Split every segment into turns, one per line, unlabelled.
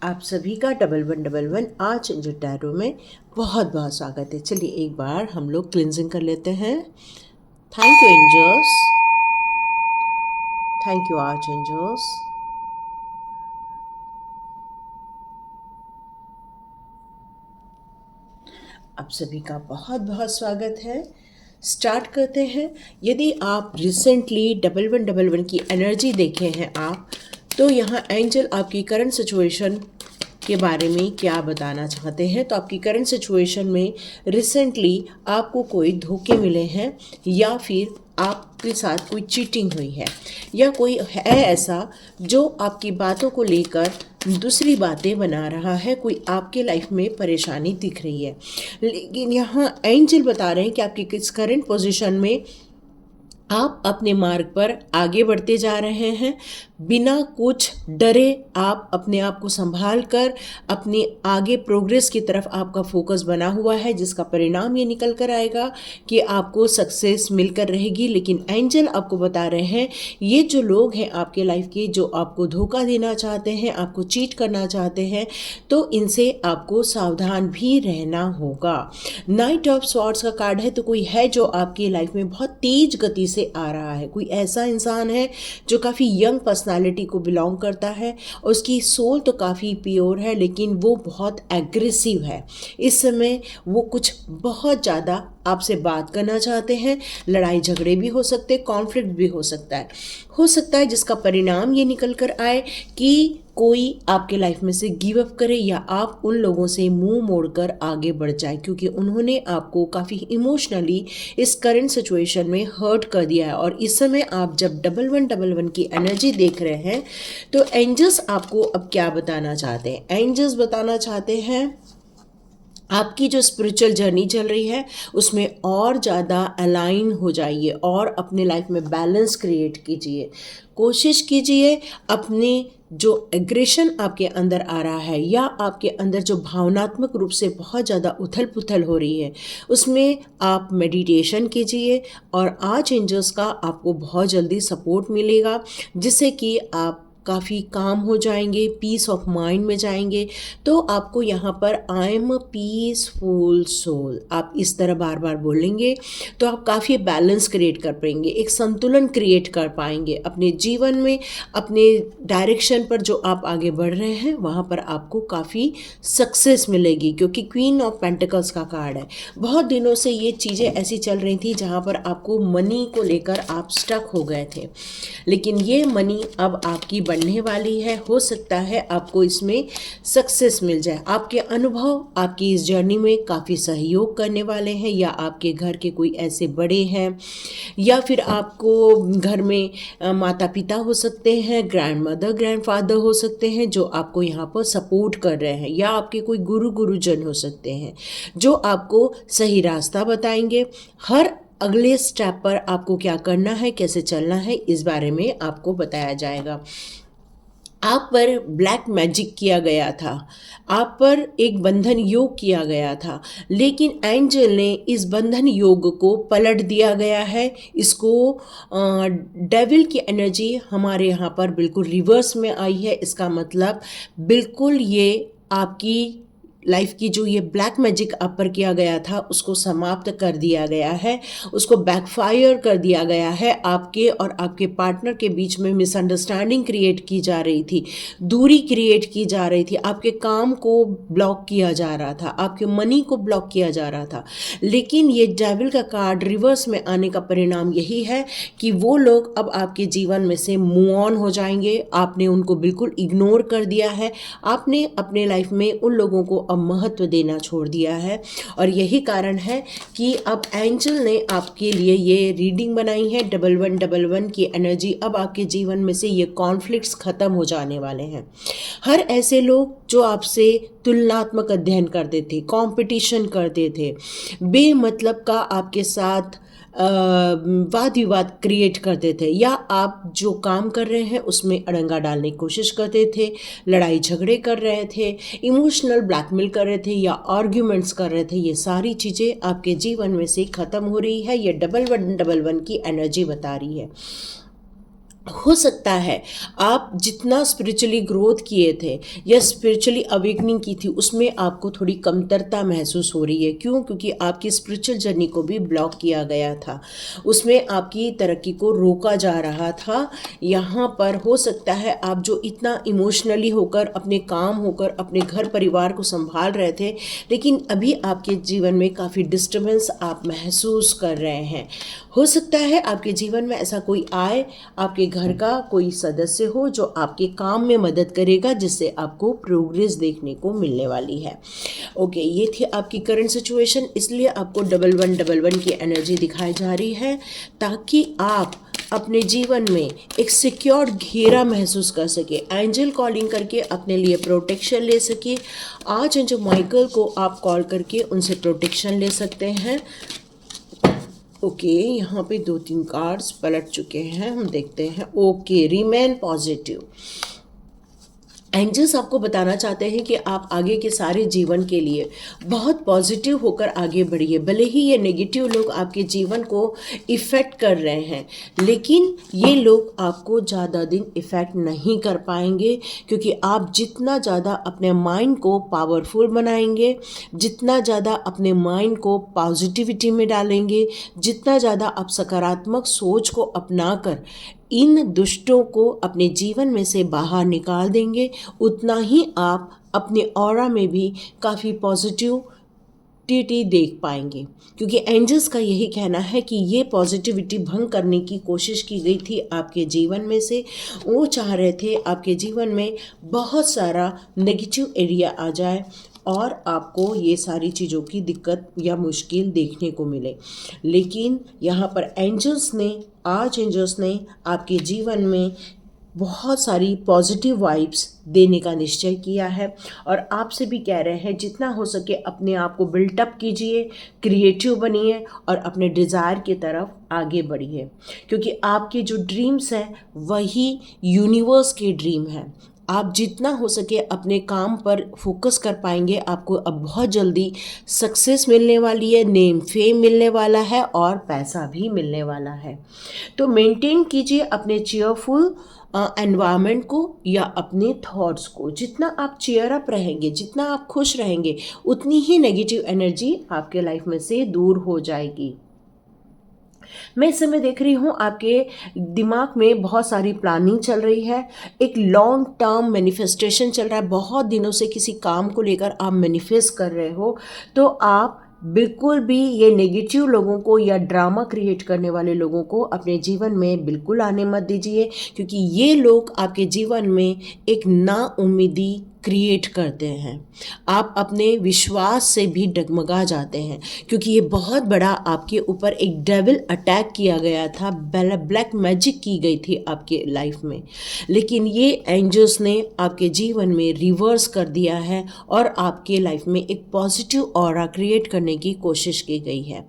आप सभी का डबल वन आज जो टैरो में बहुत बहुत स्वागत है। चलिए एक बार हम लोग क्लिनजिंग कर लेते हैं। Thank you angels, thank you archangels. आप सभी का बहुत बहुत स्वागत है। स्टार्ट करते हैं। यदि आप रिसेंटली डबल वन की एनर्जी देखे हैं आप, तो यहाँ एंजल आपकी करंट सिचुएशन के बारे में क्या बताना चाहते हैं। तो आपकी करंट सिचुएशन में रिसेंटली आपको कोई धोखे मिले हैं, या फिर आपके साथ कोई चीटिंग हुई है, या कोई है ऐसा जो आपकी बातों को लेकर दूसरी बातें बना रहा है। कोई आपके लाइफ में परेशानी दिख रही है, लेकिन यहाँ एंजल बता रहे हैं कि आपकी किस करंट पोजीशन में आप अपने मार्ग पर आगे बढ़ते जा रहे हैं। बिना कुछ डरे आप अपने आप को संभाल कर अपने आगे प्रोग्रेस की तरफ आपका फोकस बना हुआ है, जिसका परिणाम ये निकल कर आएगा कि आपको सक्सेस मिलकर रहेगी। लेकिन एंजल आपको बता रहे हैं, ये जो लोग हैं आपके लाइफ के, जो आपको धोखा देना चाहते हैं, आपको चीट करना चाहते हैं, तो इनसे आपको सावधान भी रहना होगा। नाइट ऑफ स्वॉर्ड्स का कार्ड है, तो कोई है जो आपकी लाइफ में बहुत तेज गति से आ रहा है। कोई ऐसा इंसान है जो काफ़ी यंग पर्सनालिटी को बिलोंग करता है, उसकी सोल तो काफ़ी प्योर है, लेकिन वो बहुत एग्रेसिव है। इस समय वो कुछ बहुत ज़्यादा आपसे बात करना चाहते हैं। लड़ाई झगड़े भी हो सकते हैं, कॉन्फ्लिक्ट भी हो सकता है जिसका परिणाम ये निकल कर आए कि कोई आपके लाइफ में से गिव अप करे, या आप उन लोगों से मुंह मोड़कर आगे बढ़ जाए, क्योंकि उन्होंने आपको काफ़ी इमोशनली इस करंट सिचुएशन में हर्ट कर दिया है। और इस समय आप जब डबल वन की एनर्जी देख रहे हैं, तो एंजल्स आपको अब क्या बताना चाहते हैं। एंजल्स बताना चाहते हैं आपकी जो स्पिरिचुअल जर्नी चल रही है उसमें और ज़्यादा अलाइन हो जाइए और अपने लाइफ में बैलेंस क्रिएट कीजिए। कोशिश कीजिए अपने जो एग्रेशन आपके अंदर आ रहा है, या आपके अंदर जो भावनात्मक रूप से बहुत ज़्यादा उथल पुथल हो रही है, उसमें आप मेडिटेशन कीजिए और आर्च एंजल्स का आपको बहुत जल्दी सपोर्ट मिलेगा, जिससे कि आप काफ़ी काम हो जाएंगे, पीस ऑफ माइंड में जाएंगे। तो आपको यहाँ पर I am a peaceful soul, आप इस तरह बार बार बोलेंगे तो आप काफ़ी बैलेंस क्रिएट कर पाएंगे, एक संतुलन क्रिएट कर पाएंगे अपने जीवन में। अपने डायरेक्शन पर जो आप आगे बढ़ रहे हैं वहाँ पर आपको काफ़ी सक्सेस मिलेगी, क्योंकि क्वीन ऑफ पेंटिकल्स का कार्ड है। बहुत दिनों से ये चीज़ें ऐसी चल रही थी जहाँ पर आपको मनी को लेकर आप स्टक हो गए थे, लेकिन ये मनी अब आपकी बढ़ने वाली है। हो सकता है आपको इसमें सक्सेस मिल जाए। आपके अनुभव आपकी इस जर्नी में काफ़ी सहयोग करने वाले हैं, या आपके घर के कोई ऐसे बड़े हैं, या फिर आपको घर में माता पिता हो सकते हैं, ग्रैंड मदर ग्रैंड फादर हो सकते हैं जो आपको यहाँ पर सपोर्ट कर रहे हैं, या आपके कोई गुरुजन हो सकते हैं जो आपको सही रास्ता बताएंगे। हर अगले स्टेप पर आपको क्या करना है, कैसे चलना है, इस बारे में आपको बताया जाएगा। आप पर ब्लैक मैजिक किया गया था, आप पर एक बंधन योग किया गया था, लेकिन एंजल ने इस बंधन योग को पलट दिया गया है। इसको डेविल की एनर्जी हमारे यहाँ पर बिल्कुल रिवर्स में आई है। इसका मतलब बिल्कुल ये आपकी लाइफ की जो ये ब्लैक मैजिक आप पर किया गया था उसको समाप्त कर दिया गया है, उसको बैकफायर कर दिया गया है। आपके और आपके पार्टनर के बीच में मिसअंडरस्टैंडिंग क्रिएट की जा रही थी, दूरी क्रिएट की जा रही थी, आपके काम को ब्लॉक किया जा रहा था, आपके मनी को ब्लॉक किया जा रहा था। लेकिन ये डेविल का कार्ड रिवर्स में आने का परिणाम यही है कि वो लोग अब आपके जीवन में से मूव ऑन हो जाएंगे। आपने उनको बिल्कुल इग्नोर कर दिया है, आपने अपने लाइफ में उन लोगों को महत्व देना छोड़ दिया है। और यही कारण है कि अब एंजल ने आपके लिए ये रीडिंग बनाई है। डबल वन की एनर्जी, अब आपके जीवन में से ये कॉन्फ्लिक्ट्स खत्म हो जाने वाले हैं। हर ऐसे लोग जो आपसे तुलनात्मक अध्ययन करते थे, कंपटीशन करते थे, बेमतलब का आपके साथ वाद विवाद क्रिएट करते थे, या आप जो काम कर रहे हैं उसमें अड़ंगा डालने की कोशिश करते थे, लड़ाई झगड़े कर रहे थे, इमोशनल ब्लैकमेल कर रहे थे, या आर्ग्यूमेंट्स कर रहे थे, ये सारी चीज़ें आपके जीवन में से ख़त्म हो रही है। ये डबल वन की एनर्जी बता रही है। हो सकता है आप जितना स्पिरिचुअली ग्रोथ किए थे या स्पिरिचुअली अवेकनिंग की थी उसमें आपको थोड़ी कमतरता महसूस हो रही है। क्यों? क्योंकि आपकी स्पिरिचुअल जर्नी को भी ब्लॉक किया गया था, उसमें आपकी तरक्की को रोका जा रहा था। यहाँ पर हो सकता है आप जो इतना इमोशनली होकर अपने काम होकर अपने घर परिवार को संभाल रहे थे, लेकिन अभी आपके जीवन में काफ़ी डिस्टर्बेंस आप महसूस कर रहे हैं। हो सकता है आपके जीवन में ऐसा कोई आए, आपके घर का कोई सदस्य हो जो आपके काम में मदद करेगा, जिससे आपको प्रोग्रेस देखने को मिलने वाली है। ओके, ये थी आपकी करंट सिचुएशन, इसलिए आपको 1111 की एनर्जी दिखाई जा रही है ताकि आप अपने जीवन में एक सिक्योर्ड घेरा महसूस कर सके, एंजल कॉलिंग करके अपने लिए प्रोटेक्शन ले सके। आज एंजल माइकल को आप कॉल करके उनसे प्रोटेक्शन ले सकते हैं। ओके, यहाँ पे 2-3 कार्ड्स पलट चुके हैं, हम देखते हैं। Okay, remain positive. एंजल्स आपको बताना चाहते हैं कि आप आगे के सारे जीवन के लिए बहुत पॉजिटिव होकर आगे बढ़िए। भले ही ये नेगेटिव लोग आपके जीवन को इफ़ेक्ट कर रहे हैं, लेकिन ये लोग आपको ज़्यादा दिन इफ़ेक्ट नहीं कर पाएंगे, क्योंकि आप जितना ज़्यादा अपने माइंड को पावरफुल बनाएंगे, जितना ज़्यादा अपने माइंड को पॉजिटिविटी में डालेंगे, जितना ज़्यादा आप सकारात्मक सोच को अपनाकर इन दुष्टों को अपने जीवन में से बाहर निकाल देंगे, उतना ही आप अपने ऑरा में भी काफ़ी पॉजिटिविटी देख पाएंगे। क्योंकि एंजल्स का यही कहना है कि ये पॉजिटिविटी भंग करने की कोशिश की गई थी आपके जीवन में से। वो चाह रहे थे आपके जीवन में बहुत सारा नेगेटिव एरिया आ जाए और आपको ये सारी चीज़ों की दिक्कत या मुश्किल देखने को मिले। लेकिन यहाँ पर एंजल्स ने आपके जीवन में बहुत सारी पॉजिटिव वाइब्स देने का निश्चय किया है और आपसे भी कह रहे हैं जितना हो सके अपने आप को बिल्टअप कीजिए, क्रिएटिव बनिए और अपने डिज़ायर की तरफ आगे बढ़िए, क्योंकि आपके जो ड्रीम्स हैं वही यूनिवर्स के ड्रीम हैं। आप जितना हो सके अपने काम पर फोकस कर पाएंगे, आपको अब बहुत जल्दी सक्सेस मिलने वाली है, नेम फेम मिलने वाला है और पैसा भी मिलने वाला है। तो मेंटेन कीजिए अपने चीयरफुल एनवायरनमेंट को या अपने थॉट्स को। जितना आप चीयर अप रहेंगे, जितना आप खुश रहेंगे, उतनी ही नेगेटिव एनर्जी आपके लाइफ में से दूर हो जाएगी। मैं इस समय देख रही हूँ आपके दिमाग में बहुत सारी प्लानिंग चल रही है, एक लॉन्ग टर्म मैनिफेस्टेशन चल रहा है। बहुत दिनों से किसी काम को लेकर आप मैनिफेस्ट कर रहे हो, तो आप बिल्कुल भी ये नेगेटिव लोगों को या ड्रामा क्रिएट करने वाले लोगों को अपने जीवन में बिल्कुल आने मत दीजिए, क्योंकि ये लोग आपके जीवन में एक नाउम्मीदी क्रिएट करते हैं। आप अपने विश्वास से भी डगमगा जाते हैं, क्योंकि ये बहुत बड़ा आपके ऊपर एक डेविल अटैक किया गया था, ब्लैक मैजिक की गई थी आपके लाइफ में, लेकिन ये एंजल्स ने आपके जीवन में रिवर्स कर दिया है और आपके लाइफ में एक पॉजिटिव ऑरा क्रिएट करने की कोशिश की गई है।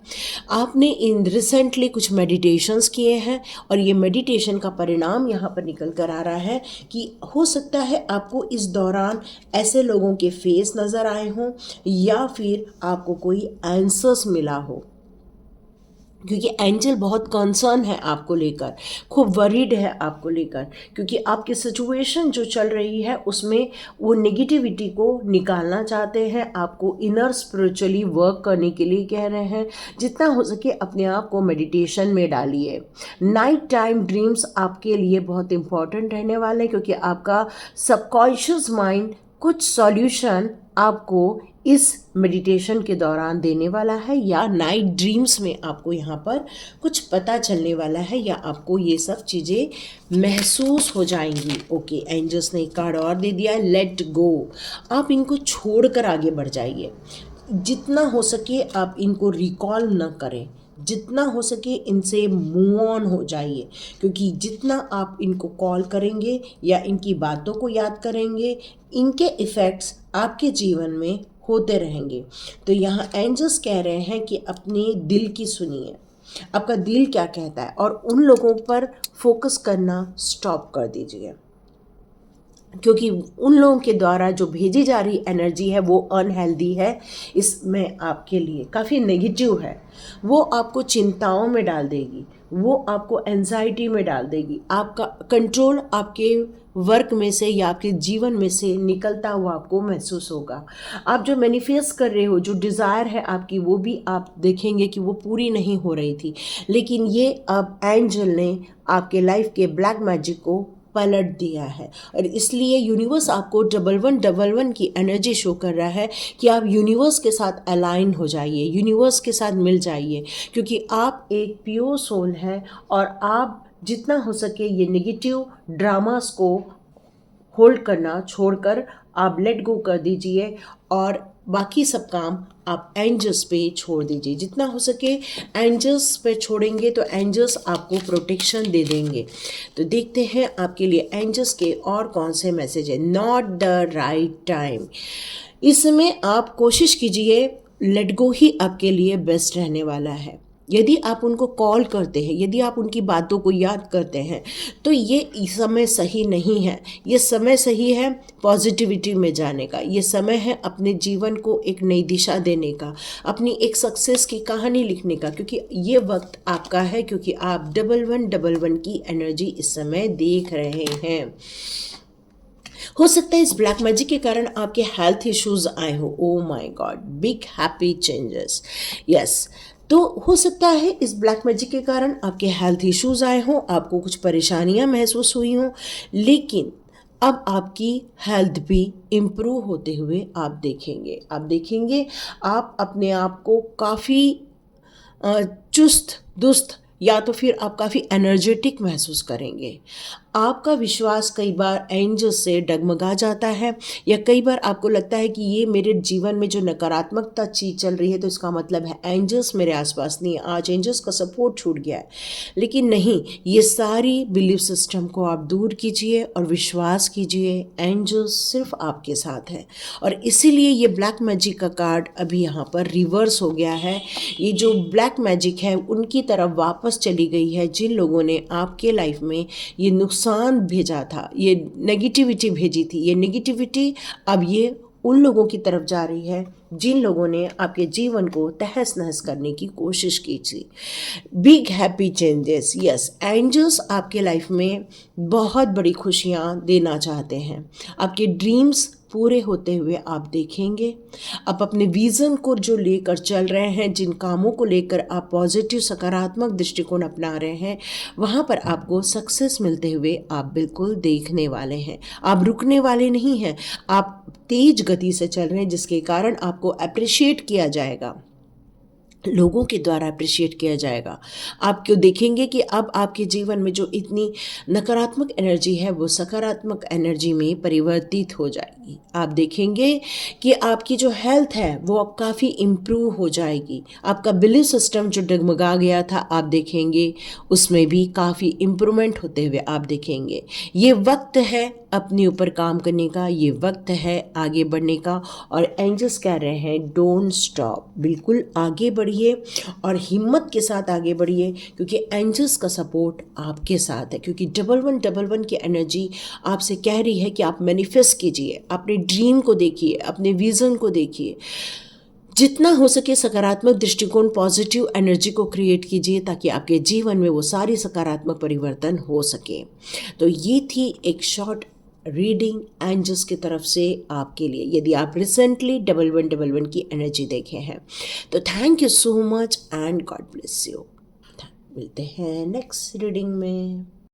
आपने इन रिसेंटली कुछ मेडिटेशंस किए हैं और ये मेडिटेशन का परिणाम यहाँ पर निकल कर आ रहा है कि हो सकता है आपको इस दौरान ऐसे लोगों के फेस नज़र आए हों या फिर आपको कोई आंसर्स मिला हो, क्योंकि एंजल बहुत कंसर्न है आपको लेकर, खूब वरीड है आपको लेकर, क्योंकि आपकी सिचुएशन जो चल रही है उसमें वो नेगेटिविटी को निकालना चाहते हैं। आपको इनर स्पिरिचुअली वर्क करने के लिए कह रहे हैं। जितना हो सके अपने आप को मेडिटेशन में डालिए। नाइट टाइम ड्रीम्स आपके लिए बहुत इंपॉर्टेंट रहने वाले हैं, क्योंकि आपका सबकॉन्शियस माइंड कुछ सॉल्यूशन आपको इस मेडिटेशन के दौरान देने वाला है, या नाइट ड्रीम्स में आपको यहाँ पर कुछ पता चलने वाला है, या आपको ये सब चीज़ें महसूस हो जाएंगी। ओके, एंजल्स ने एक कार्ड और दे दिया है, लेट गो। आप इनको छोड़कर आगे बढ़ जाइए। जितना हो सके आप इनको रिकॉल न करें, जितना हो सके इनसे मूव ऑन हो जाइए, क्योंकि जितना आप इनको कॉल करेंगे या इनकी बातों को याद करेंगे, इनके इफ़ेक्ट्स आपके जीवन में होते रहेंगे। तो यहाँ एंजल्स कह रहे हैं कि अपने दिल की सुनिए, आपका दिल क्या कहता है, और उन लोगों पर फोकस करना स्टॉप कर दीजिए, क्योंकि उन लोगों के द्वारा जो भेजी जा रही एनर्जी है वो अनहेल्दी है, इसमें आपके लिए काफ़ी नेगेटिव है, वो आपको चिंताओं में डाल देगी, वो आपको एंजाइटी में डाल देगी। आपका कंट्रोल आपके वर्क में से या आपके जीवन में से निकलता हुआ आपको महसूस होगा। आप जो मैनिफेस्ट कर रहे हो, जो डिज़ायर है आपकी, वो भी आप देखेंगे कि वो पूरी नहीं हो रही थी, लेकिन ये अब एंजल ने आपके लाइफ के ब्लैक मैजिक को पलट दिया है। और इसलिए यूनिवर्स आपको 1111 की एनर्जी शो कर रहा है कि आप यूनिवर्स के साथ अलाइन हो जाइए, यूनिवर्स के साथ मिल जाइए, क्योंकि आप एक प्योर सोल हैं और आप जितना हो सके ये नेगेटिव ड्रामास को होल्ड करना छोड़कर आप लेट गो कर दीजिए और बाकी सब काम आप एंजल्स पे छोड़ दीजिए। जितना हो सके एंजल्स पे छोड़ेंगे तो एंजल्स आपको प्रोटेक्शन दे देंगे। तो देखते हैं आपके लिए एंजल्स के और कौन से मैसेज है। Not the right time. इस समय आप कोशिश कीजिए, लेट गो ही आपके लिए बेस्ट रहने वाला है। यदि आप उनको कॉल करते हैं, यदि आप उनकी बातों को याद करते हैं, तो ये समय सही नहीं है। ये समय सही है पॉजिटिविटी में जाने का। ये समय है अपने जीवन को एक नई दिशा देने का, अपनी एक सक्सेस की कहानी लिखने का, क्योंकि ये वक्त आपका है, क्योंकि आप 1111 की एनर्जी इस समय देख रहे हैं। हो सकता है इस ब्लैक मैजिक के कारण आपके हेल्थ इश्यूज आए हो। Oh my God, big happy changes. Yes, तो हो सकता है इस ब्लैक मैजिक के कारण आपके हेल्थ इश्यूज आए हों, आपको कुछ परेशानियां महसूस हुई हों, लेकिन अब आपकी हेल्थ भी इम्प्रूव होते हुए आप देखेंगे आप अपने आप को काफ़ी चुस्त दुस्त या तो फिर आप काफ़ी एनर्जेटिक महसूस करेंगे। आपका विश्वास कई बार एंजल से डगमगा जाता है, या कई बार आपको लगता है कि ये मेरे जीवन में जो नकारात्मकता चीज़ चल रही है तो इसका मतलब है एंजल्स मेरे आसपास नहीं है, आज एंजल्स का सपोर्ट छूट गया है। लेकिन नहीं, ये सारी बिलीफ सिस्टम को आप दूर कीजिए और विश्वास कीजिए, एंजल्स सिर्फ आपके साथ है। और इसीलिए ये ब्लैक मैजिक का कार्ड अभी यहाँ पर रिवर्स हो गया है। ये जो ब्लैक मैजिक है उनकी तरफ वापस चली गई है, जिन लोगों ने आपके लाइफ में ये नुकसान भेजा था, ये नेगेटिविटी भेजी थी। ये नेगेटिविटी अब ये उन लोगों की तरफ जा रही है जिन लोगों ने आपके जीवन को तहस नहस करने की कोशिश की थी। Big happy changes. Yes, angels आपके लाइफ में बहुत बड़ी खुशियाँ देना चाहते हैं। आपके ड्रीम्स पूरे होते हुए आप देखेंगे। आप अपने विज़न को जो लेकर चल रहे हैं, जिन कामों को लेकर आप पॉजिटिव सकारात्मक दृष्टिकोण अपना रहे हैं, वहाँ पर आपको सक्सेस मिलते हुए आप बिल्कुल देखने वाले हैं। आप रुकने वाले नहीं हैं, आप तेज गति से चल रहे हैं, जिसके कारण आपको अप्रिशिएट किया जाएगा, लोगों के द्वारा अप्रिशिएट किया जाएगा। आप क्यों देखेंगे कि अब आपके जीवन में जो इतनी नकारात्मक एनर्जी है वो सकारात्मक एनर्जी में परिवर्तित हो जाएगी। आप देखेंगे कि आपकी जो हेल्थ है वो अब काफ़ी इम्प्रूव हो जाएगी। आपका बिलीफ सिस्टम जो डगमगा गया था, आप देखेंगे उसमें भी काफ़ी इम्प्रूवमेंट होते हुए आप देखेंगे। ये वक्त है अपने ऊपर काम करने का, ये वक्त है आगे बढ़ने का। और एंजल्स कह रहे हैं डोंट स्टॉप, बिल्कुल आगे बढ़िए और हिम्मत के साथ आगे बढ़िए, क्योंकि एंजल्स का सपोर्ट आपके साथ है। क्योंकि 1111 की एनर्जी आपसे कह रही है कि आप मैनिफेस्ट कीजिए, अपने ड्रीम को देखिए, अपने विज़न को देखिए, जितना हो सके सकारात्मक दृष्टिकोण, पॉजिटिव एनर्जी को क्रिएट कीजिए, ताकि आपके जीवन में वो सारी सकारात्मक परिवर्तन हो सके। तो ये थी एक शॉर्ट रीडिंग एंजल्स की तरफ से आपके लिए, यदि आप रिसेंटली 1111 की एनर्जी देखे हैं तो thank you so much and God bless you. मिलते हैं नेक्स्ट रीडिंग में।